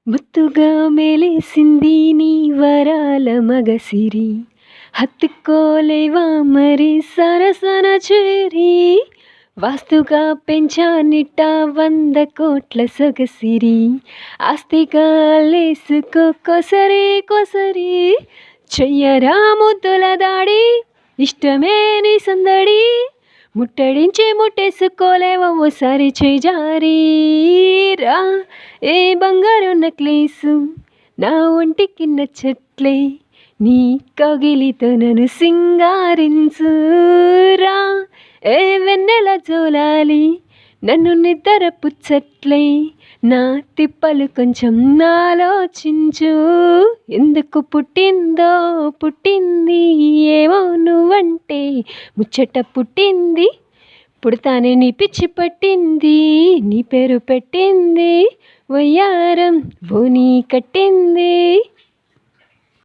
ముత్తుగా మెలేసింది నీ వరాల మగసిరి, హత్తుకోలేవా మరి సరసన చేరి, వాస్తుగా పెంచానిట్ట 100 కోట్ల సొగసిరి, ఆస్తిగా లేసుకో కొసరి కొసరి, చెయ్యరా ముద్దుల దాడి ఇష్టమే నీ సందడి, ముట్టడించి ముట్టేసుకోలేవా ఓసారి చేజారి, రా ఏ బంగారు నెక్లేసు నా ఒంటికి నచ్చట్లే, నీ కౌగిలితో నన్ను సింగారించు, రా ఏ వెన్నెల జోలాలి నన్ను నిద్ర పుచ్చట్లే, నా తిప్పలు కొంచెం ఆలోచించు, ఎందుకు పుట్టిందో పుట్టింది ఏమో నువ్వంటే ముచ్చట పుట్టింది, పుడతానే నీ పిచ్చి పట్టింది, నీ పేరు పెట్టింది వయ్యారం బోని కట్టింది.